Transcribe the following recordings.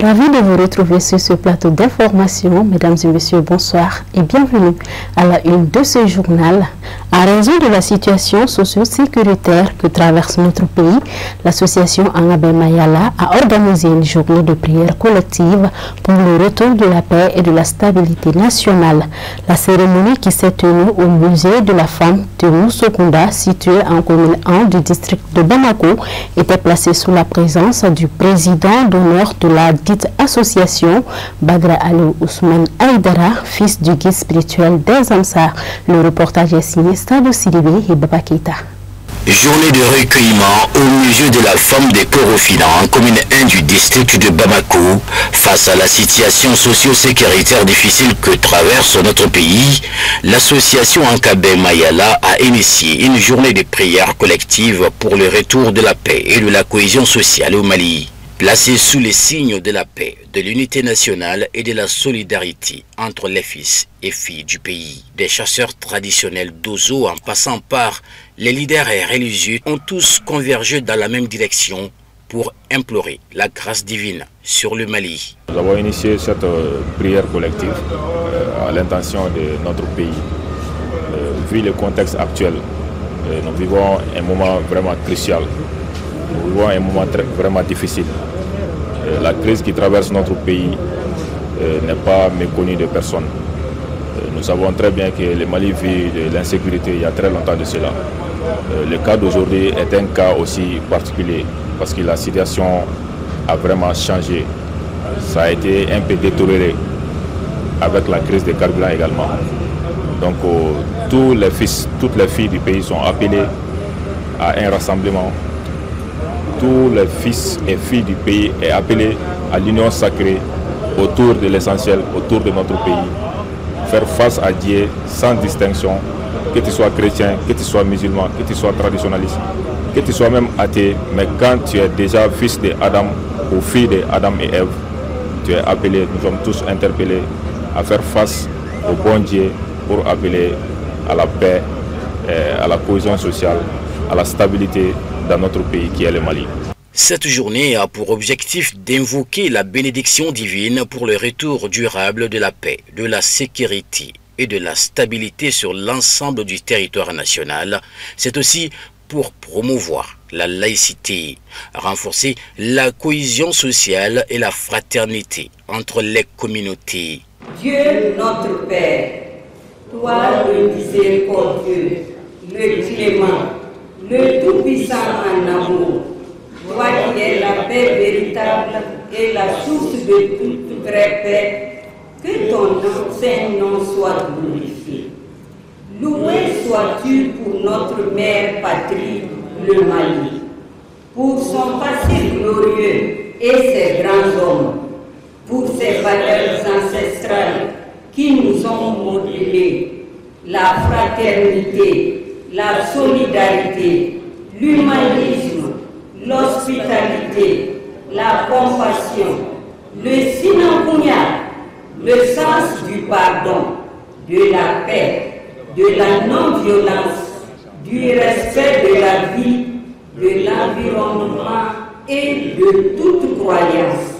Ravi de vous retrouver sur ce plateau d'information. Mesdames et messieurs, bonsoir et bienvenue à la une de ce journal. En raison de la situation socio-sécuritaire que traverse notre pays, l'association Angabé Mayala a organisé une journée de prière collective pour le retour de la paix et de la stabilité nationale. La cérémonie qui s'est tenue au musée de la femme de Moussokunda, situé en commune 1 du district de Bamako, était placée sous la présence du président d'honneur de la dite association, Badra Ali Ousmane Aïdara, fils du guide spirituel des Ansar. Le reportage est signé Stade Sidibé et Baba Keita. Journée de recueillement au musée de la femme des Korofina, en commune 1 du district de Bamako, face à la situation socio-sécuritaire difficile que traverse notre pays. L'association Angabé Mayala a initié une journée de prière collective pour le retour de la paix et de la cohésion sociale au Mali. Placée sous les signes de la paix, de l'unité nationale et de la solidarité entre les fils et filles du pays. Des chasseurs traditionnels d'Ozo en passant par les leaders religieux ont tous convergé dans la même direction pour implorer la grâce divine sur le Mali. Nous avons initié cette prière collective à l'intention de notre pays. Vu le contexte actuel, nous vivons un moment vraiment crucial. Nous vivons un moment vraiment difficile. La crise qui traverse notre pays n'est pas méconnue de personne. Nous savons très bien que le Mali vit de l'insécurité il y a très longtemps de cela. Le cas d'aujourd'hui est un cas aussi particulier parce que la situation a vraiment changé. Ça a été un peu détérioré avec la crise des carburants également. Donc tous les fils, toutes les filles du pays sont appelés à un rassemblement. Tous les fils et filles du pays sont appelés à l'union sacrée autour de l'essentiel, autour de notre pays. Faire face à Dieu sans distinction, que tu sois chrétien, que tu sois musulman, que tu sois traditionnaliste, que tu sois même athée. Mais quand tu es déjà fils d'Adam ou fille d'Adam et Ève, tu es appelé, nous sommes tous interpellés à faire face au bon Dieu pour appeler à la paix, à la cohésion sociale, à la stabilité dans notre pays qui est le Mali. Cette journée a pour objectif d'invoquer la bénédiction divine pour le retour durable de la paix, de la sécurité et de la stabilité sur l'ensemble du territoire national. C'est aussi pour promouvoir la laïcité, renforcer la cohésion sociale et la fraternité entre les communautés. Dieu notre Père, toi le miséricordieux, le clément, le Tout-Puissant en amour, toi qui es la paix véritable et la source de toute vraie paix, que ton saint nom soit glorifié. Loué sois-tu pour notre mère patrie, le Mali, pour son passé glorieux et ses grands hommes, pour ses valeurs ancestrales qui nous ont modelé la fraternité, la solidarité, l'humanisme, l'hospitalité, la compassion, le sinankunya, le sens du pardon, de la paix, de la non-violence, du respect de la vie, de l'environnement et de toute croyance.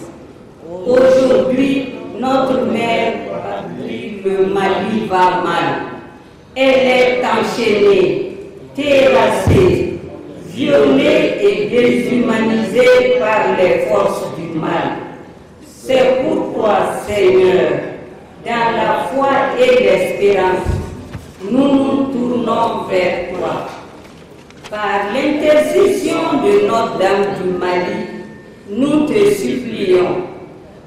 Aujourd'hui, notre mère patrie, le Mali, va mal. Elle est enchaînée, terrassée, violée et déshumanisée par les forces du mal. C'est pourquoi, Seigneur, dans la foi et l'espérance, nous nous tournons vers toi. Par l'intercession de Notre-Dame du Mali, nous te supplions,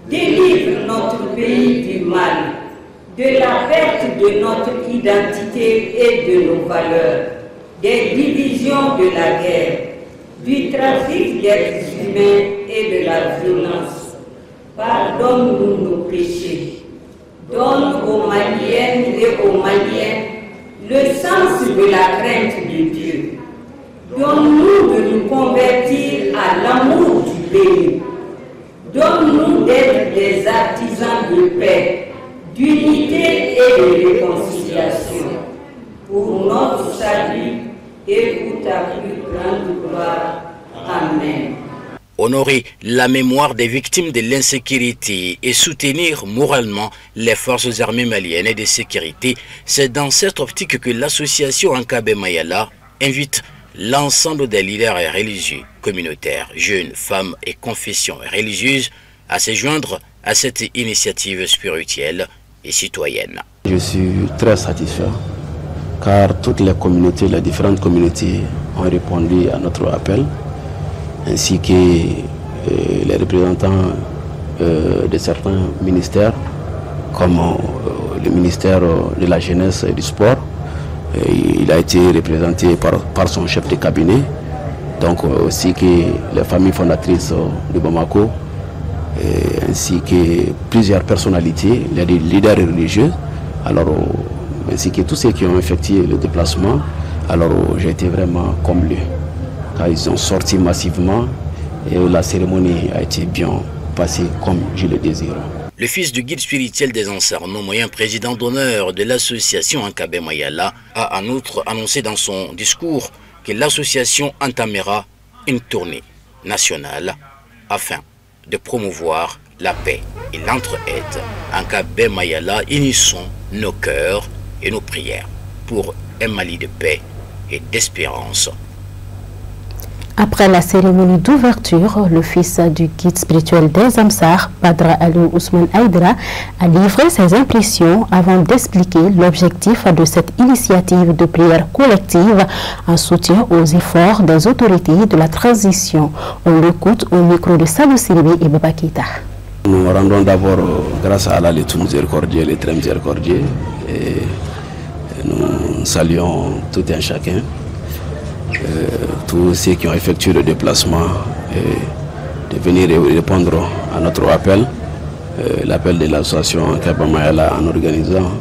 délivre notre pays du mal, de la perte de notre identité et de nos valeurs, des divisions de la guerre, du trafic d'êtres humains et de la violence. Pardonne-nous nos péchés. Donne aux Maliennes et aux Maliens le sens de la crainte de Dieu. Donne-nous de nous convertir à l'amour du pays. Donne-nous d'être des artisans de paix, d'unité et de réconciliation, pour notre salut et pour ta plus grande gloire. Amen. Honorer la mémoire des victimes de l'insécurité et soutenir moralement les forces armées maliennes et de sécurité, c'est dans cette optique que l'association Ankabe Mayala invite l'ensemble des leaders religieux, communautaires, jeunes, femmes et confessions religieuses à se joindre à cette initiative spirituelle et citoyenne. Je suis très satisfait car toutes les communautés, les différentes communautés ont répondu à notre appel, ainsi que les représentants de certains ministères, comme le ministère de la Jeunesse et du Sport. Il a été représenté par son chef de cabinet, donc aussi que les familles fondatrices de Bamako, ainsi que plusieurs personnalités, les leaders religieux, alors, ainsi que tous ceux qui ont effectué le déplacement. Alors j'ai été vraiment comblé, car ils ont sorti massivement et la cérémonie a été bien passée comme je le désire. Le fils du guide spirituel des Ansar, moyen président d'honneur de l'association Ankabe Mayala, a en outre annoncé dans son discours que l'association entamera une tournée nationale afin de promouvoir la paix et l'entraide. Ankabe Mayala, unissons nos cœurs et nos prières pour un Mali de paix et d'espérance. Après la cérémonie d'ouverture, le fils du guide spirituel des Ansar, Badra Alou Ousmane Aïdra, a livré ses impressions avant d'expliquer l'objectif de cette initiative de prière collective en soutien aux efforts des autorités de la transition. On l'écoute au micro de Salou Siribé et Baba Keïta. Nous rendons d'abord grâce à Allah le tout miséricordieux, le très miséricordieux, et nous saluons tout un chacun. Tous ceux qui ont effectué le déplacement de venir répondre à notre appel, l'appel de l'association Ankabe Mayala en organisant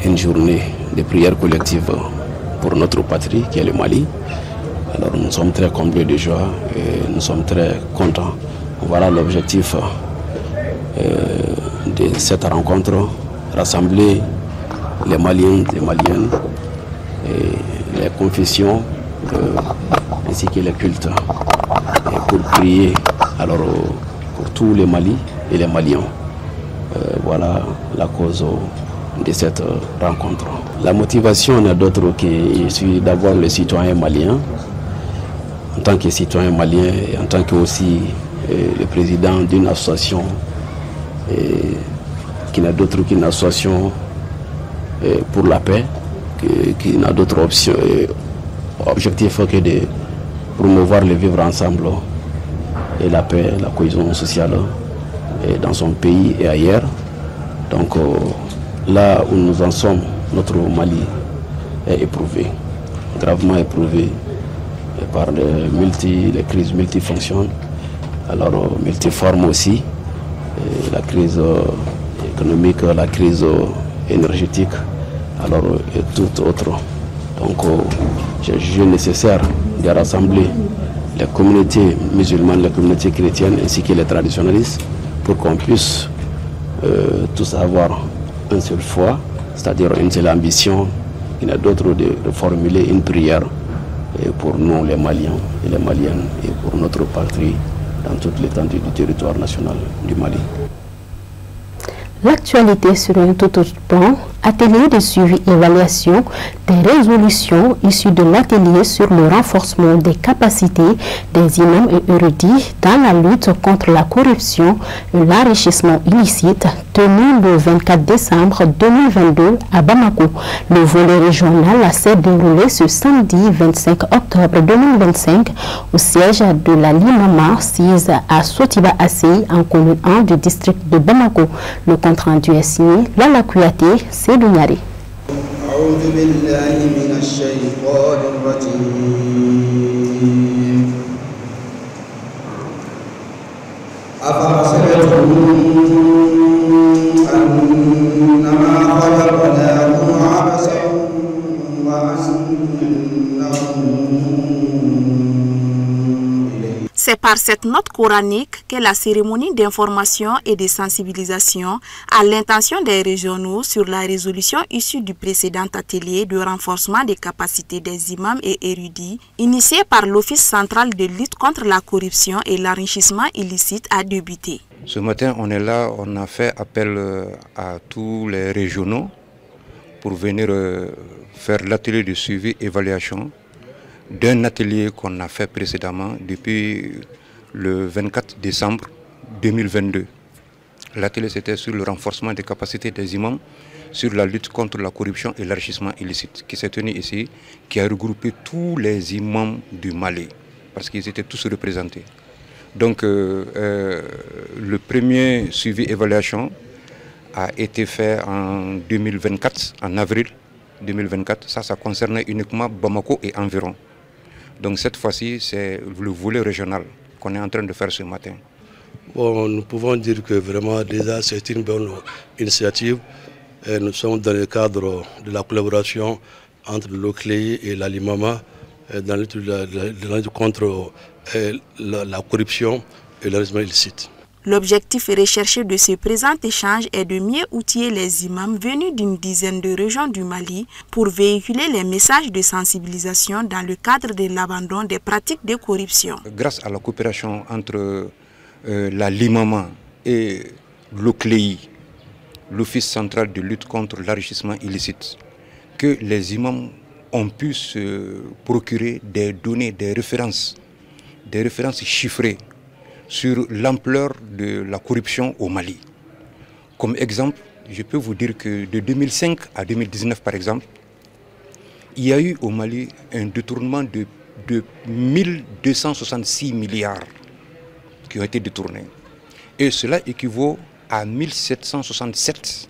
une journée de prière collective pour notre patrie qui est le Mali. Alors nous sommes très comblés de joie et nous sommes très contents. Voilà l'objectif de cette rencontre, rassembler les Maliens, les Maliennes, et les confessions ainsi que les cultes pour prier alors, pour tous les Mali et les Maliens. Voilà la cause de cette rencontre. La motivation n'est d'autre que je suis d'abord le citoyen malien, en tant que citoyen malien et en tant que aussi le président d'une association qui n'a d'autre qu'une association pour la paix, qui n'a d'autre objectif que de promouvoir le vivre ensemble et la paix, la cohésion sociale dans son pays et ailleurs. Donc là où nous en sommes, notre Mali est éprouvé, gravement éprouvé par les crises multifonctions, alors multiformes aussi, la crise économique, la crise énergétique, alors et tout autre. Donc j'ai jugé nécessaire de rassembler les communautés musulmanes, les communautés chrétiennes ainsi que les traditionnalistes pour qu'on puisse tous avoir une seule foi, c'est-à-dire une seule ambition, il n'y a d'autre de formuler une prière pour nous les Maliens et les Maliennes et pour notre patrie dans toute l'étendue du territoire national du Mali. L'actualité sur un tout autre plan, atelier de suivi et évaluation des résolutions issues de l'atelier sur le renforcement des capacités des imams et érudits dans la lutte contre la corruption et l'enrichissement illicite, tenu le 24 décembre 2022 à Bamako. Le volet régional s'est déroulé ce samedi 25 octobre 2025 au siège de la Limama 6 à Sotiba Assey en commune 1 du district de Bamako. Le compte rendu est signé Lala Kouyaté, Seydou Niari. C'est par par cette note coranique qu'est la cérémonie d'information et de sensibilisation à l'intention des régionaux sur la résolution issue du précédent atelier de renforcement des capacités des imams et érudits, initié par l'Office central de lutte contre la corruption et l'enrichissement illicite a débuté. Ce matin, on est là, on a fait appel à tous les régionaux pour venir faire l'atelier de suivi et évaluation d'un atelier qu'on a fait précédemment depuis le 24 décembre 2022. L'atelier c'était sur le renforcement des capacités des imams, sur la lutte contre la corruption et l'enrichissement illicite, qui s'est tenu ici, qui a regroupé tous les imams du Mali, parce qu'ils étaient tous représentés. Donc le premier suivi-évaluation a été fait en 2024, en avril 2024. Ça concernait uniquement Bamako et environ. Donc cette fois-ci, c'est le volet régional qu'on est en train de faire ce matin. Bon, nous pouvons dire que vraiment déjà c'est une bonne initiative. Et nous sommes dans le cadre de la collaboration entre l'OCLEI et la Limama dans la lutte contre la corruption et l'enrichissement illicite. L'objectif recherché de ce présent échange est de mieux outiller les imams venus d'une dizaine de régions du Mali pour véhiculer les messages de sensibilisation dans le cadre de l'abandon des pratiques de corruption. Grâce à la coopération entre la Limama et l'OCLEI, l'Office central de lutte contre l'enrichissement illicite, que les imams ont pu se procurer des données, des références chiffrées sur l'ampleur de la corruption au Mali. Comme exemple, je peux vous dire que de 2005 à 2019 par exemple, il y a eu au Mali un détournement de 1266 milliards qui ont été détournés. Et cela équivaut à 1767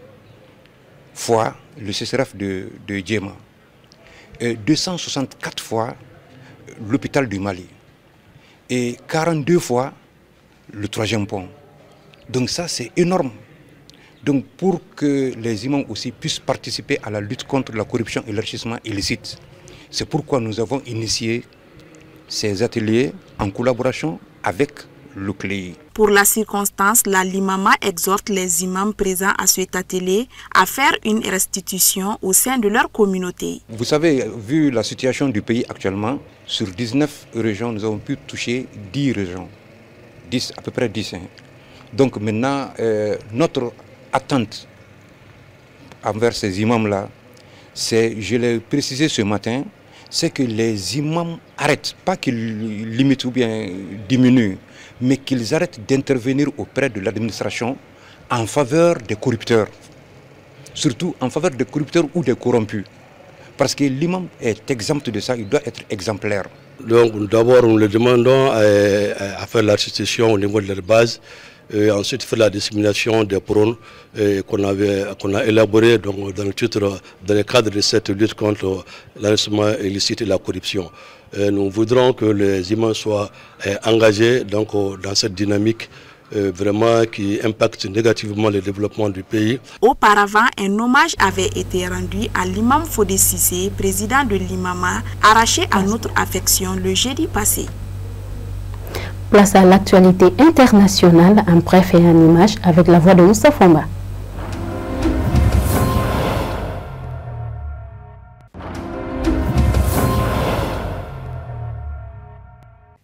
fois le CCRF de Djema, et 264 fois l'hôpital du Mali et 42 fois le 3e pont. Donc ça c'est énorme. Donc pour que les imams aussi puissent participer à la lutte contre la corruption et l'enrichissement illicite, c'est pourquoi nous avons initié ces ateliers en collaboration avec l'OCLEI. Pour la circonstance, la Limama exhorte les imams présents à cet atelier à faire une restitution au sein de leur communauté. Vous savez, vu la situation du pays actuellement, sur 19 régions, nous avons pu toucher 10 régions. 10, à peu près 10. Donc maintenant, notre attente envers ces imams-là, c'est, je l'ai précisé ce matin, c'est que les imams arrêtent, pas qu'ils limitent ou bien diminuent, mais qu'ils arrêtent d'intervenir auprès de l'administration en faveur des corrupteurs, surtout en faveur des corrupteurs ou des corrompus. Parce que l'imam est exempt de ça, il doit être exemplaire. Donc d'abord nous le demandons à faire la restitution au niveau de leur base, et ensuite faire la dissémination des prônes qu'on a élaboré dans le cadre de cette lutte contre l'enrichissement illicite et la corruption. Nous voudrons que les imams soient engagés dans cette dynamique vraiment qui impacte négativement le développement du pays. Auparavant, un hommage avait été rendu à l'imam Fodé Cissé, président de l'Imama, arraché à notre affection le jeudi passé. Place à l'actualité internationale, en bref et en image avec la voix de Moussa Fomba.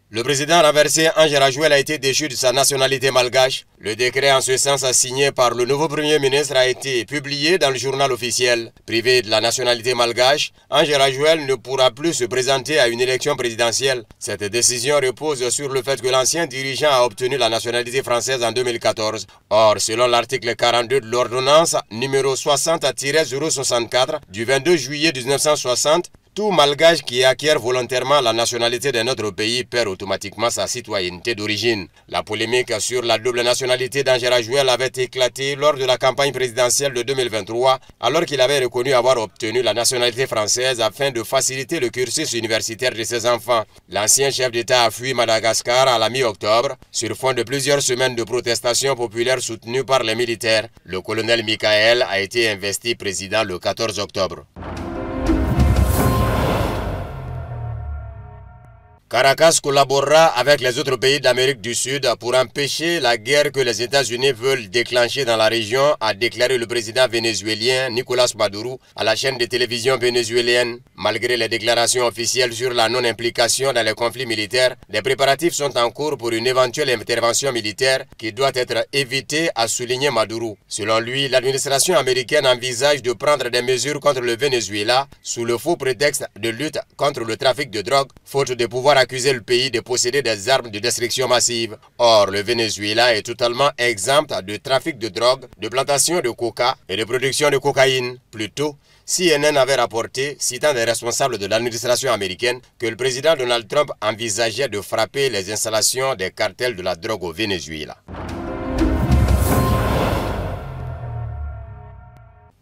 Le président renversé Ange Rajouel a été déchu de sa nationalité malgache. Le décret en ce sens signé par le nouveau Premier ministre a été publié dans le journal officiel. Privé de la nationalité malgache, Ange Rajouel ne pourra plus se présenter à une élection présidentielle. Cette décision repose sur le fait que l'ancien dirigeant a obtenu la nationalité française en 2014. Or, selon l'article 42 de l'ordonnance numéro 60-064 du 22 juillet 1960, tout malgache qui acquiert volontairement la nationalité d'un autre pays perd automatiquement sa citoyenneté d'origine. La polémique sur la double nationalité d'Ange Rajouel avait éclaté lors de la campagne présidentielle de 2023, alors qu'il avait reconnu avoir obtenu la nationalité française afin de faciliter le cursus universitaire de ses enfants. L'ancien chef d'État a fui Madagascar à la mi-octobre, sur fond de plusieurs semaines de protestations populaires soutenues par les militaires. Le colonel Michael a été investi président le 14 octobre. Caracas collaborera avec les autres pays d'Amérique du Sud pour empêcher la guerre que les États-Unis veulent déclencher dans la région, a déclaré le président vénézuélien Nicolás Maduro à la chaîne de télévision vénézuélienne. Malgré les déclarations officielles sur la non-implication dans les conflits militaires, des préparatifs sont en cours pour une éventuelle intervention militaire qui doit être évitée, a souligné Maduro. Selon lui, l'administration américaine envisage de prendre des mesures contre le Venezuela sous le faux prétexte de lutte contre le trafic de drogue, faute de pouvoir accuser le pays de posséder des armes de destruction massive. Or, le Venezuela est totalement exempt de trafic de drogue, de plantation de coca et de production de cocaïne. Plus tôt, CNN avait rapporté, citant des responsables de l'administration américaine, que le président Donald Trump envisageait de frapper les installations des cartels de la drogue au Venezuela.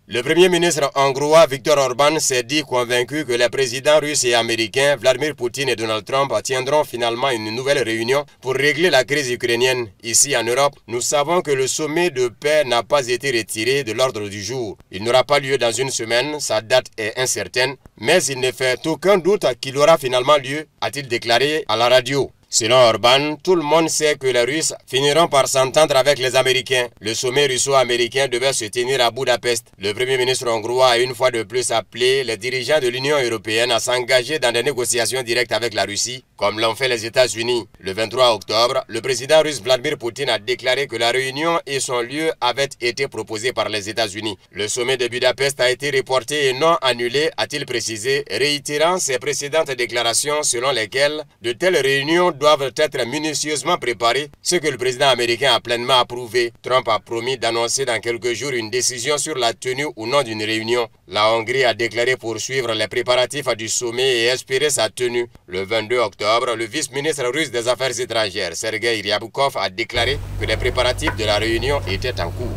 Le premier ministre hongrois Viktor Orban s'est dit convaincu que les présidents russes et américains Vladimir Poutine et Donald Trump tiendront finalement une nouvelle réunion pour régler la crise ukrainienne. Ici en Europe, nous savons que le sommet de paix n'a pas été retiré de l'ordre du jour. Il n'aura pas lieu dans une semaine, sa date est incertaine, mais il ne fait aucun doute qu'il aura finalement lieu, a-t-il déclaré à la radio. Selon Orban, tout le monde sait que les Russes finiront par s'entendre avec les Américains. Le sommet russo-américain devait se tenir à Budapest. Le Premier ministre hongrois a une fois de plus appelé les dirigeants de l'Union européenne à s'engager dans des négociations directes avec la Russie, comme l'ont fait les États-Unis. Le 23 octobre, le président russe Vladimir Poutine a déclaré que la réunion et son lieu avaient été proposés par les États-Unis. Le sommet de Budapest a été reporté et non annulé, a-t-il précisé, réitérant ses précédentes déclarations selon lesquelles de telles réunions doivent être minutieusement préparées, ce que le président américain a pleinement approuvé. Trump a promis d'annoncer dans quelques jours une décision sur la tenue ou non d'une réunion. La Hongrie a déclaré poursuivre les préparatifs du sommet et espérer sa tenue. Le 22 octobre, le vice-ministre russe des Affaires étrangères, Sergei Ryabkov, a déclaré que les préparatifs de la réunion étaient en cours.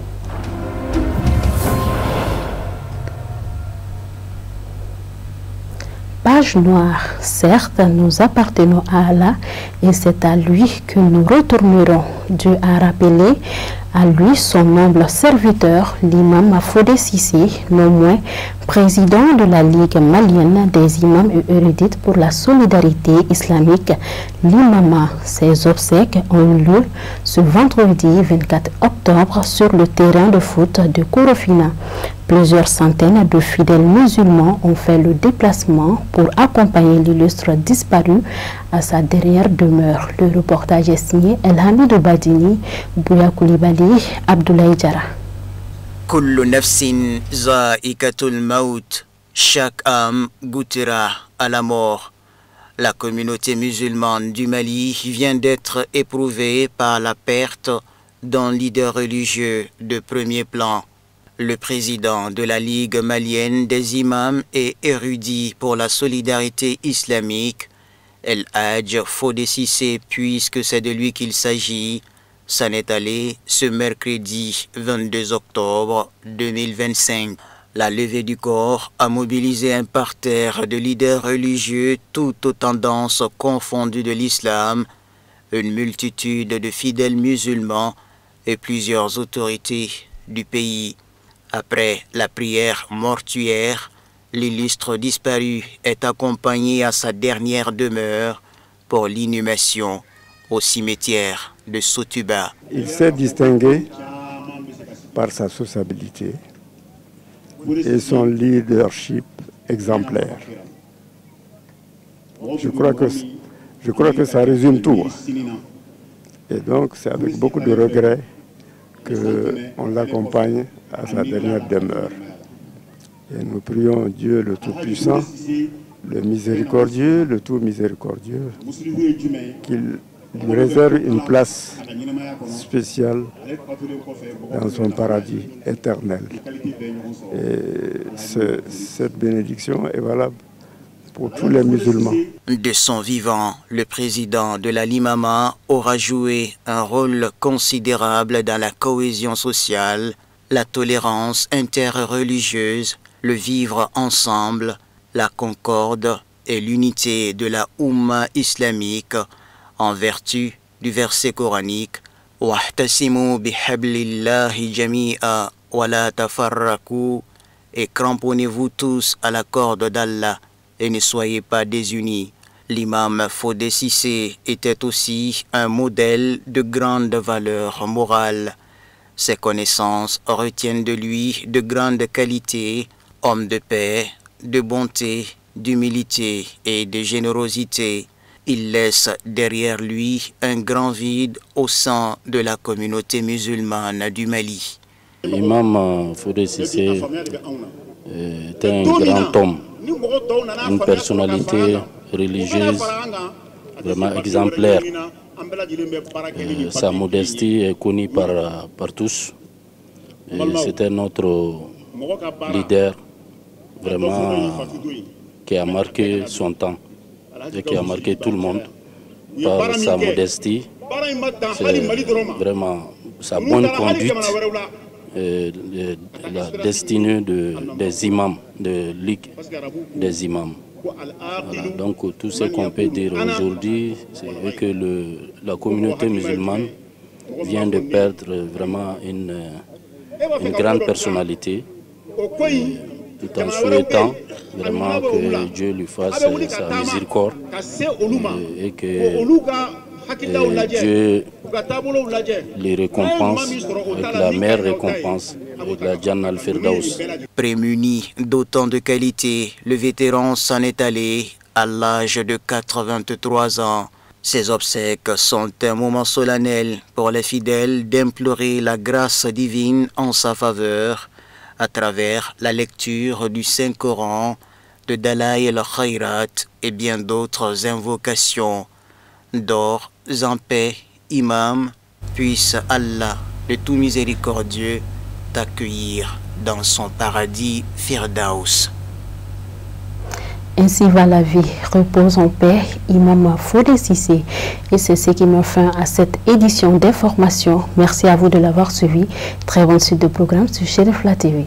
Page noire, certes, nous appartenons à Allah et c'est à lui que nous retournerons. Dieu a rappelé à lui son humble serviteur, l'imam Fodé Cissé, nommé président de la Ligue malienne des imams et érudites pour la solidarité islamique, l'imama. Ses obsèques ont eu lieu ce vendredi 24 octobre sur le terrain de foot de Korofina. Plusieurs centaines de fidèles musulmans ont fait le déplacement pour accompagner l'illustre disparu à sa dernière demeure. Le reportage est signé El Hamidou Badini, Bouya Koulibaly, Abdoulaye Diarra. Kullu nafsin za'ikatul maut, chaque âme goûtera à la mort. La communauté musulmane du Mali vient d'être éprouvée par la perte d'un leader religieux de premier plan. Le président de la Ligue malienne des imams et érudits pour la solidarité islamique, El Hadj Fodé Cissé, puisque c'est de lui qu'il s'agit, s'en est allé ce mercredi 22 octobre 2025. La levée du corps a mobilisé un parterre de leaders religieux, toutes aux tendances confondues de l'islam, une multitude de fidèles musulmans et plusieurs autorités du pays. Après la prière mortuaire, l'illustre disparu est accompagné à sa dernière demeure pour l'inhumation au cimetière de Sotuba. Il s'est distingué par sa sociabilité et son leadership exemplaire. Je crois que ça résume tout. Et donc c'est avec beaucoup de regret qu'on l'accompagne à sa dernière demeure. Et nous prions Dieu le Tout-Puissant, le Miséricordieux, le Tout Miséricordieux, qu'il lui réserve une place spéciale dans son paradis éternel. Et cette bénédiction est valable pour tous les musulmans. De son vivant, le président de la Limama aura joué un rôle considérable dans la cohésion sociale, la tolérance interreligieuse, le vivre ensemble, la concorde et l'unité de la Oumma islamique en vertu du verset coranique « Wahtasimu bihablillahi jami'a wa la tafarraku » et cramponnez-vous tous à la corde d'Allah et ne soyez pas désunis. L'imam Fodé Cissé était aussi un modèle de grande valeur morale. Ses connaissances retiennent de lui de grandes qualités, homme de paix, de bonté, d'humilité et de générosité. Il laisse derrière lui un grand vide au sein de la communauté musulmane du Mali. L'imam Fodé Cissé est un grand homme, une personnalité religieuse vraiment exemplaire. Sa modestie est connue par tous. C'était notre leader vraiment qui a marqué son temps et qui a marqué tout le monde par sa modestie, vraiment sa bonne conduite, la destinée des imams, de ligue des imams. Voilà. Donc tout ce qu'on peut dire aujourd'hui, c'est que la communauté musulmane vient de perdre vraiment une grande personnalité, tout en souhaitant vraiment que Dieu lui fasse sa miséricorde et que Dieu les récompense avec la meilleure récompense, avec la Jannah al-Firdaus. Prémuni d'autant de qualités, le vétéran s'en est allé à l'âge de 83 ans. Ses obsèques sont un moment solennel pour les fidèles d'implorer la grâce divine en sa faveur à travers la lecture du Saint-Coran, de Dalaï el-Khayrat et bien d'autres invocations. Dors en paix, imam, puisse Allah, le tout miséricordieux, t'accueillir dans son paradis Firdaus. Ainsi va la vie, repose en paix, imam Fodé Cissé. Et c'est ce qui met fin à cette édition d'information. Merci à vous de l'avoir suivi. Très bonne suite de programme sur Chérifla TV.